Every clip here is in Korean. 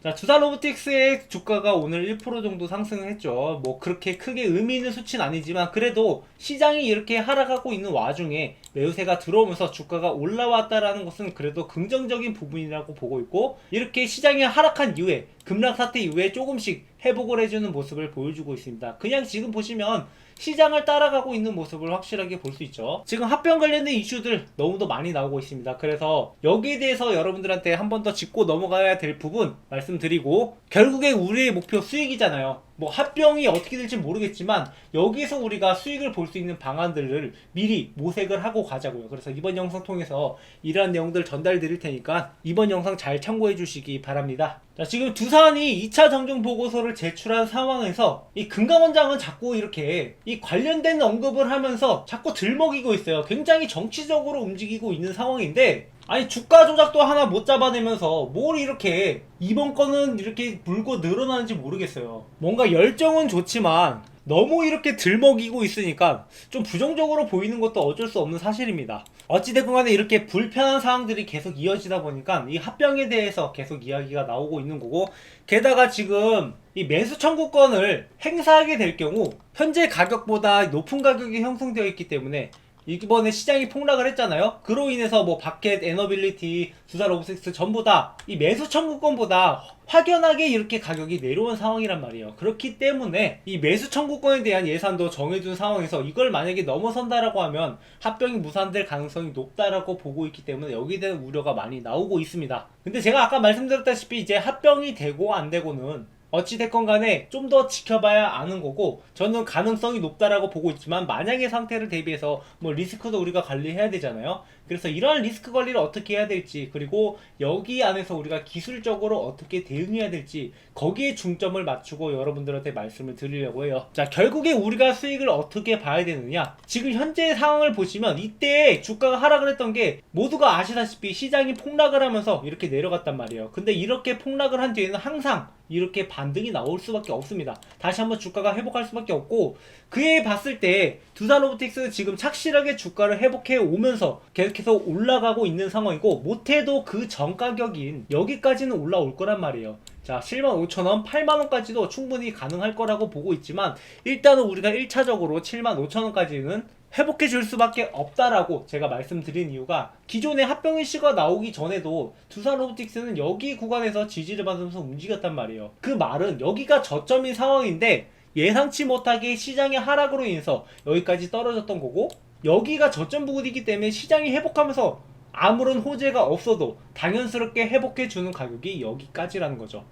자, 두산로보틱스의 주가가 오늘 1% 정도 상승했죠. 뭐 그렇게 크게 의미 있는 수치는 아니지만 그래도 시장이 이렇게 하락하고 있는 와중에 매수세가 들어오면서 주가가 올라왔다라는 것은 그래도 긍정적인 부분이라고 보고 있고, 이렇게 시장이 하락한 이후에 급락 사태 이후에 조금씩 회복을 해주는 모습을 보여주고 있습니다. 그냥 지금 보시면 시장을 따라가고 있는 모습을 확실하게 볼 수 있죠. 지금 합병 관련된 이슈들 너무도 많이 나오고 있습니다. 그래서 여기에 대해서 여러분들한테 한 번 더 짚고 넘어가야 될 부분 말씀드리고, 결국에 우리의 목표 수익이잖아요. 뭐 합병이 어떻게 될지 모르겠지만 여기서 우리가 수익을 볼 수 있는 방안들을 미리 모색을 하고 가자고요. 그래서 이번 영상 통해서 이러한 내용들 전달 드릴 테니까 이번 영상 잘 참고해 주시기 바랍니다. 자, 지금 두산이 2차 정정 보고서를 제출한 상황에서 이 금감원장은 자꾸 이렇게 이 관련된 언급을 하면서 자꾸 들먹이고 있어요. 굉장히 정치적으로 움직이고 있는 상황인데, 아니 주가 조작도 하나 못 잡아내면서 뭘 이렇게 이번 건은 이렇게 물고 늘어나는지 모르겠어요. 뭔가 열정은 좋지만 너무 이렇게 들먹이고 있으니까 좀 부정적으로 보이는 것도 어쩔 수 없는 사실입니다. 어찌됐건 간에 이렇게 불편한 상황들이 계속 이어지다 보니까 이 합병에 대해서 계속 이야기가 나오고 있는 거고, 게다가 지금 이 매수 청구권을 행사하게 될 경우 현재 가격보다 높은 가격이 형성되어 있기 때문에 이번에 시장이 폭락을 했잖아요. 그로 인해서 뭐 바켓, 에너빌리티, 두산로보틱스 전부 다 이 매수 청구권보다 확연하게 이렇게 가격이 내려온 상황이란 말이에요. 그렇기 때문에 이 매수 청구권에 대한 예산도 정해둔 상황에서 이걸 만약에 넘어선다라고 하면 합병이 무산될 가능성이 높다라고 보고 있기 때문에 여기에 대한 우려가 많이 나오고 있습니다. 근데 제가 아까 말씀드렸다시피 이제 합병이 되고 안 되고는 어찌됐건 간에 좀 더 지켜봐야 아는 거고, 저는 가능성이 높다라고 보고 있지만 만약의 상태를 대비해서 뭐 리스크도 우리가 관리해야 되잖아요. 그래서 이러한 리스크 관리를 어떻게 해야 될지, 그리고 여기 안에서 우리가 기술적으로 어떻게 대응해야 될지 거기에 중점을 맞추고 여러분들한테 말씀을 드리려고 해요. 자, 결국에 우리가 수익을 어떻게 봐야 되느냐, 지금 현재 상황을 보시면 이때 주가가 하락을 했던 게 모두가 아시다시피 시장이 폭락을 하면서 이렇게 내려갔단 말이에요. 근데 이렇게 폭락을 한 뒤에는 항상 이렇게 반등이 나올 수밖에 없습니다. 다시 한번 주가가 회복할 수밖에 없고, 그에 봤을 때 두산로보틱스 지금 착실하게 주가를 회복해 오면서 계속해서 올라가고 있는 상황이고, 못해도 그 전 가격인 여기까지는 올라올 거란 말이에요. 자, 75,000원, 8만원까지도 충분히 가능할 거라고 보고 있지만 일단은 우리가 1차적으로 75,000원까지는 회복해 줄 수밖에 없다라고 제가 말씀드린 이유가, 기존의 합병 이슈가 나오기 전에도 두산로보틱스는 여기 구간에서 지지를 받으면서 움직였단 말이에요. 그 말은 여기가 저점인 상황인데 예상치 못하게 시장의 하락으로 인해서 여기까지 떨어졌던 거고, 여기가 저점 부근이기 때문에 시장이 회복하면서 아무런 호재가 없어도 당연스럽게 회복해 주는 가격이 여기까지라는 거죠.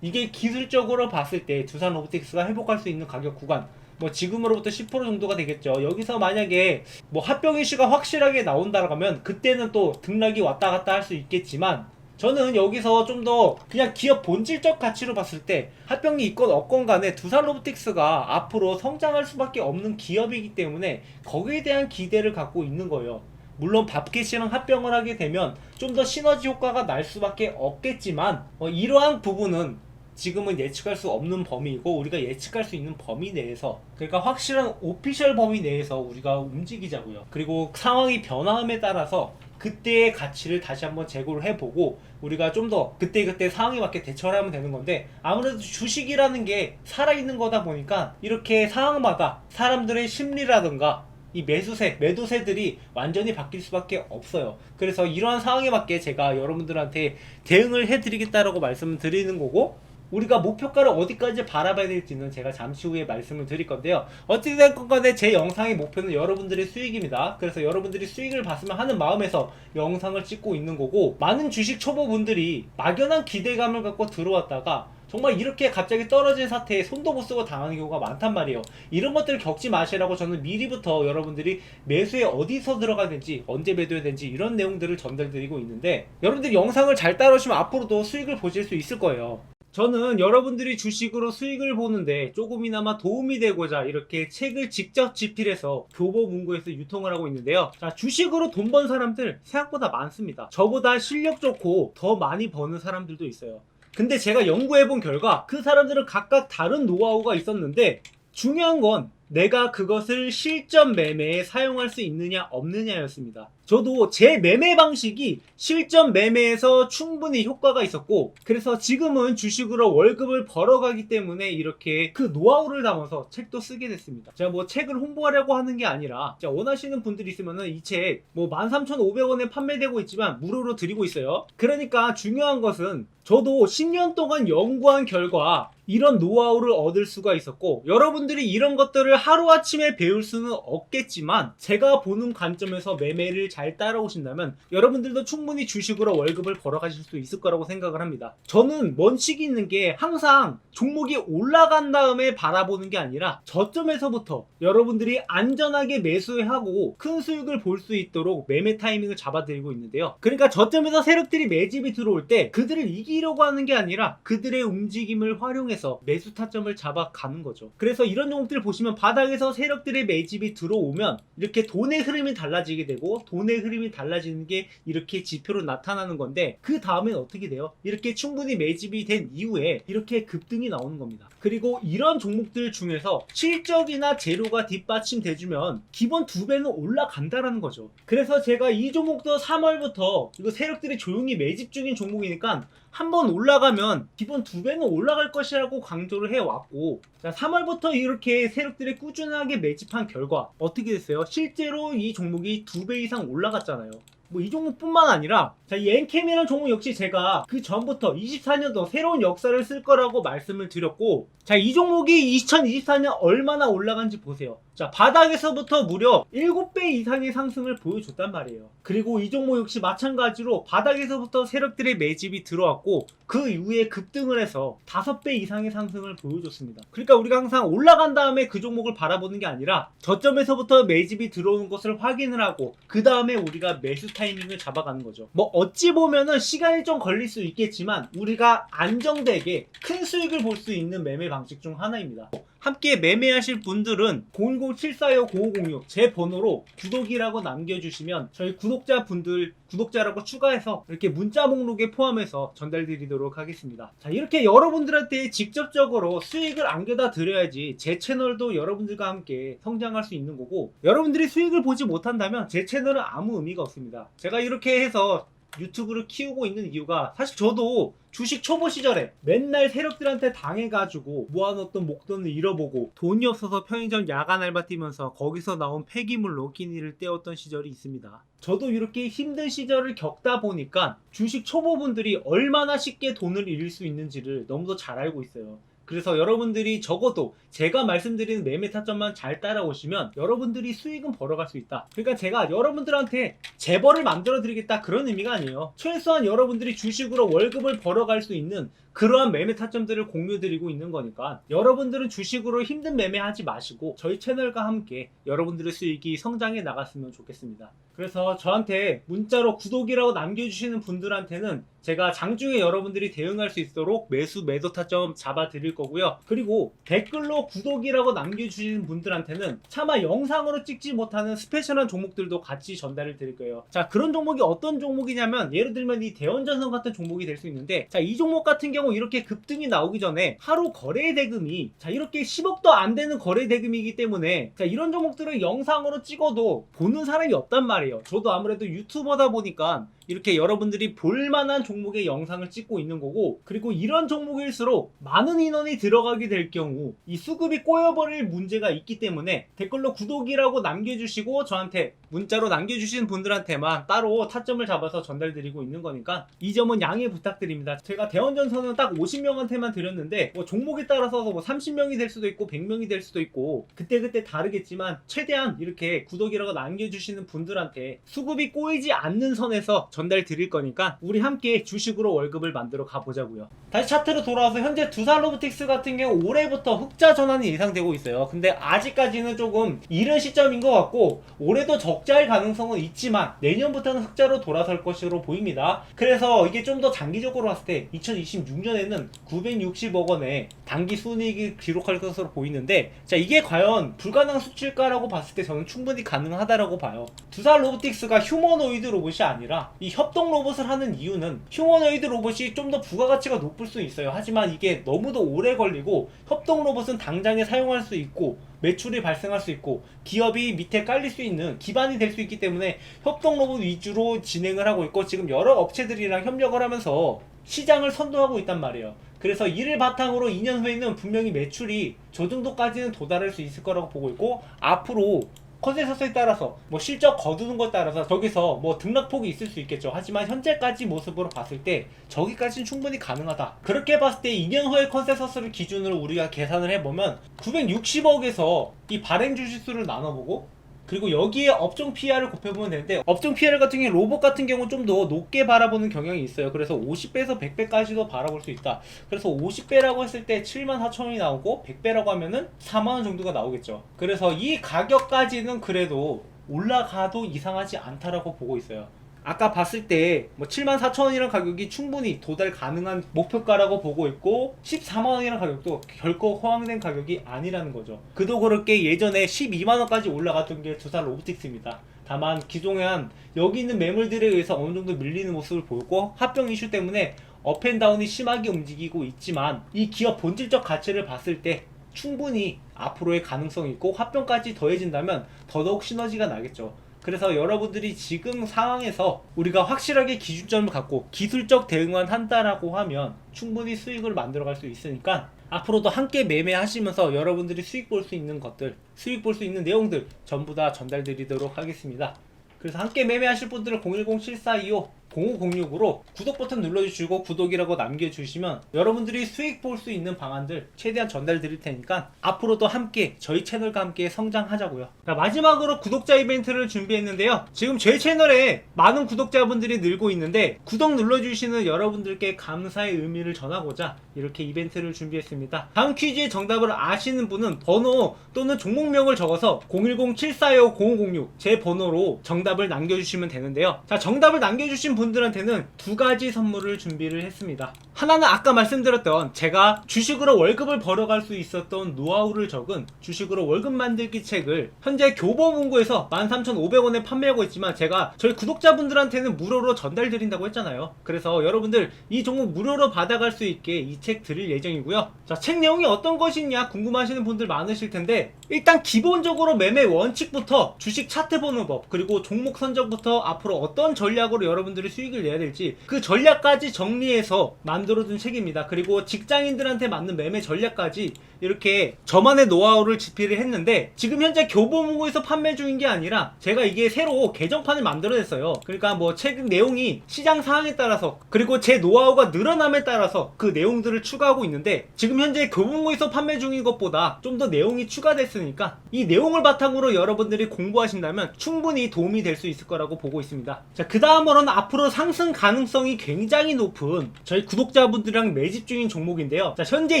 이게 기술적으로 봤을 때 두산로보틱스가 회복할 수 있는 가격 구간, 뭐 지금으로부터 10% 정도가 되겠죠. 여기서 만약에 뭐 합병 이슈가 확실하게 나온다고 하면 그때는 또 등락이 왔다 갔다 할 수 있겠지만, 저는 여기서 좀 더 그냥 기업 본질적 가치로 봤을 때 합병이 있건 없건 간에 두산로보틱스가 앞으로 성장할 수밖에 없는 기업이기 때문에 거기에 대한 기대를 갖고 있는 거예요. 물론 밥켓이랑 합병을 하게 되면 좀 더 시너지 효과가 날 수밖에 없겠지만 이러한 부분은 지금은 예측할 수 없는 범위이고, 우리가 예측할 수 있는 범위 내에서, 그러니까 확실한 오피셜 범위 내에서 우리가 움직이자고요. 그리고 상황이 변화함에 따라서 그때의 가치를 다시 한번 재고를 해보고 우리가 좀 더 그때그때 상황에 맞게 대처를 하면 되는 건데, 아무래도 주식이라는 게 살아있는 거다 보니까 이렇게 상황마다 사람들의 심리라든가 이 매수세, 매도세들이 완전히 바뀔 수밖에 없어요. 그래서 이러한 상황에 맞게 제가 여러분들한테 대응을 해드리겠다라고 말씀을 드리는 거고, 우리가 목표가를 어디까지 바라봐야 될지는 제가 잠시 후에 말씀을 드릴 건데요. 어찌됐건 간에 제 영상의 목표는 여러분들의 수익입니다. 그래서 여러분들이 수익을 봤으면 하는 마음에서 영상을 찍고 있는 거고, 많은 주식 초보분들이 막연한 기대감을 갖고 들어왔다가 정말 이렇게 갑자기 떨어진 사태에 손도 못 쓰고 당하는 경우가 많단 말이에요. 이런 것들을 겪지 마시라고 저는 미리부터 여러분들이 매수에 어디서 들어가야 되는지, 언제 매도해야 되는지 이런 내용들을 전달드리고 있는데, 여러분들이 영상을 잘 따라오시면 앞으로도 수익을 보실 수 있을 거예요. 저는 여러분들이 주식으로 수익을 보는데 조금이나마 도움이 되고자 이렇게 책을 직접 집필해서 교보문고에서 유통을 하고 있는데요. 자, 주식으로 돈 번 사람들 생각보다 많습니다. 저보다 실력 좋고 더 많이 버는 사람들도 있어요. 근데 제가 연구해본 결과 그 사람들은 각각 다른 노하우가 있었는데, 중요한 건 내가 그것을 실전 매매에 사용할 수 있느냐 없느냐였습니다. 저도 제 매매 방식이 실전 매매에서 충분히 효과가 있었고, 그래서 지금은 주식으로 월급을 벌어가기 때문에 이렇게 그 노하우를 담아서 책도 쓰게 됐습니다. 제가 뭐 책을 홍보하려고 하는 게 아니라, 자, 원하시는 분들이 있으면은 이 책 뭐 13,500원에 판매되고 있지만 무료로 드리고 있어요. 그러니까 중요한 것은 저도 10년 동안 연구한 결과 이런 노하우를 얻을 수가 있었고, 여러분들이 이런 것들을 하루아침에 배울 수는 없겠지만 제가 보는 관점에서 매매를 잘 따라오신다면 여러분들도 충분히 주식으로 월급을 벌어가실 수 있을 거라고 생각을 합니다. 저는 원칙이 있는 게 항상 종목이 올라간 다음에 바라보는 게 아니라 저점에서부터 여러분들이 안전하게 매수하고 큰 수익을 볼 수 있도록 매매 타이밍을 잡아드리고 있는데요. 그러니까 저점에서 세력들이 매집이 들어올 때 그들을 이기려고 하는 게 아니라 그들의 움직임을 활용해서 매수 타점을 잡아가는 거죠. 그래서 이런 종목들 보시면 바닥에서 세력들의 매집이 들어오면 이렇게 돈의 흐름이 달라지게 되고, 돈의 흐름이 달라지는 게 이렇게 지표로 나타나는 건데, 그 다음엔 어떻게 돼요? 이렇게 충분히 매집이 된 이후에 이렇게 급등이 나오는 겁니다. 그리고 이런 종목들 중에서 실적이나 재료가 뒷받침돼주면 기본 2배는 올라간다라는 거죠. 그래서 제가 이 종목도 3월부터 이거 세력들이 조용히 매집 중인 종목이니까 한번 올라가면 기본 2배는 올라갈 것이라고 강조를 해왔고, 자, 3월부터 이렇게 세력들이 꾸준하게 매집한 결과 어떻게 됐어요? 실제로 이 종목이 2배 이상 올라갔잖아요. 뭐 이 종목뿐만 아니라, 자, 이 엔캠이라는 종목 역시 제가 그 전부터 24년도 새로운 역사를 쓸 거라고 말씀을 드렸고, 자, 이 종목이 2024년 얼마나 올라간지 보세요. 자, 바닥에서부터 무려 7배 이상의 상승을 보여줬단 말이에요. 그리고 이 종목 역시 마찬가지로 바닥에서부터 세력들의 매집이 들어왔고, 그 이후에 급등을 해서 5배 이상의 상승을 보여줬습니다. 그러니까 우리가 항상 올라간 다음에 그 종목을 바라보는 게 아니라 저점에서부터 매집이 들어오는 것을 확인을 하고 그 다음에 우리가 매수 타이밍을 잡아가는 거죠. 뭐 어찌 보면은 시간이 좀 걸릴 수 있겠지만 우리가 안정되게 큰 수익을 볼 수 있는 매매 방식 중 하나입니다. 함께 매매하실 분들은 010-7425-0506 제 번호로 구독이라고 남겨주시면 저희 구독자라고 추가해서 이렇게 문자 목록에 포함해서 전달드리도록 하겠습니다. 자, 이렇게 여러분들한테 직접적으로 수익을 안겨다 드려야지 제 채널도 여러분들과 함께 성장할 수 있는 거고, 여러분들이 수익을 보지 못한다면 제 채널은 아무 의미가 없습니다. 제가 이렇게 해서 유튜브를 키우고 있는 이유가, 사실 저도 주식 초보 시절에 맨날 세력들한테 당해가지고 모아놓던 목돈을 잃어보고 돈이 없어서 편의점 야간 알바 뛰면서 거기서 나온 폐기물로 끼니를 때웠던 시절이 있습니다. 저도 이렇게 힘든 시절을 겪다 보니까 주식 초보분들이 얼마나 쉽게 돈을 잃을 수 있는지를 너무도 잘 알고 있어요. 그래서 여러분들이 적어도 제가 말씀드리는 매매 타점만 잘 따라오시면 여러분들이 수익은 벌어갈 수 있다. 그러니까 제가 여러분들한테 재벌을 만들어 드리겠다 그런 의미가 아니에요. 최소한 여러분들이 주식으로 월급을 벌어갈 수 있는 그러한 매매 타점들을 공유드리고 있는 거니까 여러분들은 주식으로 힘든 매매하지 마시고 저희 채널과 함께 여러분들의 수익이 성장해 나갔으면 좋겠습니다. 그래서 저한테 문자로 구독이라고 남겨주시는 분들한테는 제가 장중에 여러분들이 대응할 수 있도록 매도 타점 잡아 드릴 거고요. 그리고 댓글로 구독이라고 남겨주시는 분들한테는 차마 영상으로 찍지 못하는 스페셜한 종목들도 같이 전달을 드릴 거예요. 자, 그런 종목이 어떤 종목이냐면, 예를 들면 이 대원전선 같은 종목이 될 수 있는데, 자, 이 종목 같은 경우 이렇게 급등이 나오기 전에 하루 거래 대금이 자 이렇게 10억도 안 되는 거래 대금이기 때문에, 자, 이런 종목들을 영상으로 찍어도 보는 사람이 없단 말이에요. 저도 아무래도 유튜버다 보니까 이렇게 여러분들이 볼만한 종목의 영상을 찍고 있는 거고, 그리고 이런 종목일수록 많은 인원이 들어가게 될 경우 이 수급이 꼬여버릴 문제가 있기 때문에 댓글로 구독이라고 남겨주시고 저한테 문자로 남겨주신 분들한테만 따로 타점을 잡아서 전달드리고 있는 거니까 이 점은 양해 부탁드립니다. 제가 대원전선은 딱 50명한테만 드렸는데 뭐 종목에 따라서 뭐 30명이 될 수도 있고 100명이 될 수도 있고 그때그때 다르겠지만, 최대한 이렇게 구독이라고 남겨주시는 분들한테 수급이 꼬이지 않는 선에서 전달 드릴 거니까 우리 함께 주식으로 월급을 만들어 가보자고요. 다시 차트로 돌아와서 현재 두산로보틱스 같은 경우 올해부터 흑자 전환이 예상되고 있어요. 근데 아직까지는 조금 이른 시점인 것 같고, 올해도 적자일 가능성은 있지만 내년부터는 흑자로 돌아설 것으로 보입니다. 그래서 이게 좀 더 장기적으로 봤을 때 2026년에는 960억 원의 단기 순이익을 기록할 것으로 보이는데, 자, 이게 과연 불가능한 수치일까라고 봤을 때 저는 충분히 가능하다라고 봐요. 두산로보틱스가 휴머노이드 로봇이 아니라 이 이 협동 로봇을 하는 이유는 휴머노이드 로봇이 좀 더 부가가치가 높을 수 있어요. 하지만 이게 너무도 오래 걸리고 협동 로봇은 당장에 사용할 수 있고 매출이 발생할 수 있고 기업이 밑에 깔릴 수 있는 기반이 될 수 있기 때문에 협동 로봇 위주로 진행을 하고 있고 지금 여러 업체들이랑 협력을 하면서 시장을 선도하고 있단 말이에요. 그래서 이를 바탕으로 2년 후에는 분명히 매출이 저 정도까지는 도달할 수 있을 거라고 보고 있고 앞으로 컨센서스에 따라서 뭐 실적 거두는 것에 따라서 저기서 뭐 등락폭이 있을 수 있겠죠. 하지만 현재까지 모습으로 봤을 때 저기까지는 충분히 가능하다. 그렇게 봤을 때 2년 후의 컨센서스를 기준으로 우리가 계산을 해보면 960억에서 이 발행 주식수를 나눠보고 그리고 여기에 업종 PR을 곱해보면 되는데 업종 PR 같은 경우 로봇 같은 경우는 좀 더 높게 바라보는 경향이 있어요. 그래서 50배에서 100배까지도 바라볼 수 있다. 그래서 50배라고 했을 때 74,000원이 나오고 100배라고 하면은 4만원 정도가 나오겠죠. 그래서 이 가격까지는 그래도 올라가도 이상하지 않다라고 보고 있어요. 아까 봤을 때 뭐 74,000원이라는 가격이 충분히 도달 가능한 목표가라고 보고 있고 14만원이라는 가격도 결코 허황된 가격이 아니라는 거죠. 그도 그렇게 예전에 12만원까지 올라갔던 게 두산 로보틱스입니다. 다만 기존한 여기 있는 매물들에 의해서 어느 정도 밀리는 모습을 보였고 합병 이슈 때문에 업앤다운이 심하게 움직이고 있지만 이 기업 본질적 가치를 봤을 때 충분히 앞으로의 가능성이 있고 합병까지 더해진다면 더더욱 시너지가 나겠죠. 그래서 여러분들이 지금 상황에서 우리가 확실하게 기준점을 갖고 기술적 대응만 한다라고 하면 충분히 수익을 만들어갈 수 있으니까 앞으로도 함께 매매하시면서 여러분들이 수익 볼 수 있는 것들, 수익 볼 수 있는 내용들 전부 다 전달드리도록 하겠습니다. 그래서 함께 매매하실 분들은 010-7425-0506으로 구독 버튼 눌러주시고 구독이라고 남겨주시면 여러분들이 수익 볼 수 있는 방안들 최대한 전달 드릴 테니까 앞으로도 함께 저희 채널과 함께 성장하자고요. 자, 마지막으로 구독자 이벤트를 준비했는데요. 지금 제 채널에 많은 구독자분들이 늘고 있는데 구독 눌러주시는 여러분들께 감사의 의미를 전하고자 이렇게 이벤트를 준비했습니다. 다음 퀴즈의 정답을 아시는 분은 번호 또는 종목명을 적어서 010-7425-0506 제 번호로 정답을 남겨주시면 되는데요. 자, 정답을 남겨주신 분들한테는 두 가지 선물을 준비를 했습니다. 하나는 아까 말씀드렸던 제가 주식으로 월급을 벌어갈 수 있었던 노하우를 적은 주식으로 월급 만들기 책을 현재 교보문고에서 13,500원에 판매하고 있지만 제가 저희 구독자분들한테는 무료로 전달 드린다고 했잖아요. 그래서 여러분들 이 종목 무료로 받아갈 수 있게 이 책 드릴 예정이고요. 자, 책 내용이 어떤 것이냐 궁금하시는 분들 많으실 텐데 일단 기본적으로 매매 원칙부터 주식 차트 보는 법 그리고 종목 선정부터 앞으로 어떤 전략으로 여러분들이 수익을 내야 될지 그 전략까지 정리해서 만들어둔 책입니다. 그리고 직장인들한테 맞는 매매 전략까지 이렇게 저만의 노하우를 집필을 했는데 지금 현재 교보문고에서 판매 중인 게 아니라 제가 이게 새로 개정판을 만들어냈어요. 그러니까 뭐 책 내용이 시장 상황에 따라서 그리고 제 노하우가 늘어남에 따라서 그 내용들을 추가하고 있는데 지금 현재 교보문고에서 판매 중인 것보다 좀 더 내용이 추가됐으니까 이 내용을 바탕으로 여러분들이 공부하신다면 충분히 도움이 될 수 있을 거라고 보고 있습니다. 자, 그 다음으로는 앞으로 상승 가능성이 굉장히 높은 저희 구독자분들이랑 매집 중인 종목인데요. 자, 현재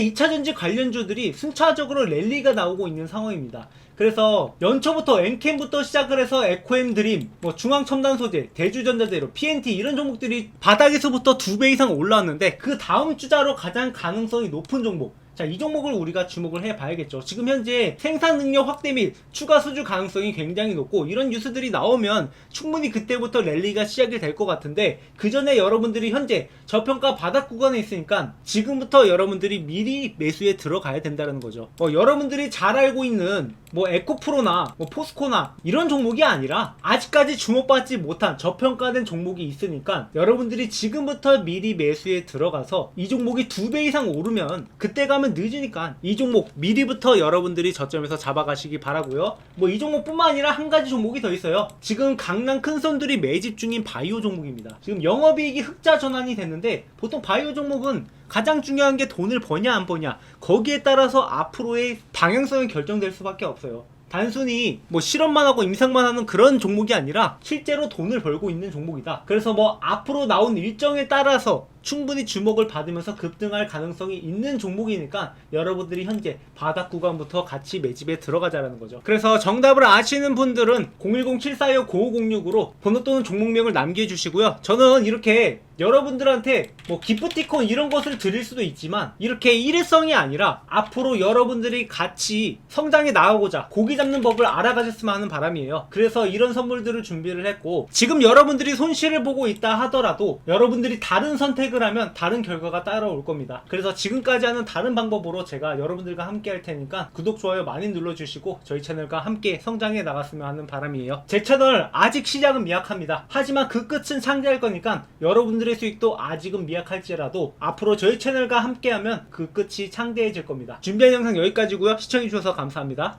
2차전지 관련주들이 순차적으로 랠리가 나오고 있는 상황입니다. 그래서 연초부터 엔캠부터 시작을 해서 에코엠 드림, 뭐 중앙첨단소재, 대주전자재료, PNT 이런 종목들이 바닥에서부터 2배 이상 올라왔는데 그 다음 주자로 가장 가능성이 높은 종목, 자, 이 종목을 우리가 주목을 해봐야겠죠. 지금 현재 생산 능력 확대 및 추가 수주 가능성이 굉장히 높고 이런 뉴스들이 나오면 충분히 그때부터 랠리가 시작이 될 것 같은데 그 전에 여러분들이 현재 저평가 바닥 구간에 있으니까 지금부터 여러분들이 미리 매수에 들어가야 된다는 거죠. 여러분들이 잘 알고 있는 뭐 에코프로나 뭐 포스코나 이런 종목이 아니라 아직까지 주목받지 못한 저평가된 종목이 있으니까 여러분들이 지금부터 미리 매수에 들어가서 이 종목이 2배 이상 오르면 그때 가면 늦으니까 이 종목 미리부터 여러분들이 저점에서 잡아가시기 바라고요. 뭐 이 종목뿐만 아니라 한 가지 종목이 더 있어요. 지금 강남 큰 손들이 매집 중인 바이오 종목입니다. 지금 영업이익이 흑자 전환이 됐는데 보통 바이오 종목은 가장 중요한 게 돈을 버냐 안 버냐 거기에 따라서 앞으로의 방향성이 결정될 수밖에 없어요. 단순히 뭐 실험만 하고 임상만 하는 그런 종목이 아니라 실제로 돈을 벌고 있는 종목이다. 그래서 뭐 앞으로 나온 일정에 따라서 충분히 주목을 받으면서 급등할 가능성이 있는 종목이니까 여러분들이 현재 바닥 구간부터 같이 매집에 들어가자라는 거죠. 그래서 정답을 아시는 분들은 010-742-9506으로 번호 또는 종목명을 남겨주시고요. 저는 이렇게 여러분들한테 뭐 기프티콘 이런 것을 드릴 수도 있지만 이렇게 일회성이 아니라 앞으로 여러분들이 같이 성장해 나가고자 고기 잡는 법을 알아가셨으면 하는 바람이에요. 그래서 이런 선물들을 준비를 했고, 지금 여러분들이 손실을 보고 있다 하더라도 여러분들이 다른 선택을 하면 다른 결과가 따라올 겁니다. 그래서 지금까지 하는 다른 방법으로 제가 여러분들과 함께 할 테니까 구독, 좋아요 많이 눌러주시고 저희 채널과 함께 성장해 나갔으면 하는 바람이에요. 제 채널 아직 시작은 미약합니다. 하지만 그 끝은 창대할 거니까 여러분들의 수익도 아직은 미약할지라도 앞으로 저희 채널과 함께하면 그 끝이 창대해질 겁니다. 준비한 영상 여기까지고요. 시청해주셔서 감사합니다.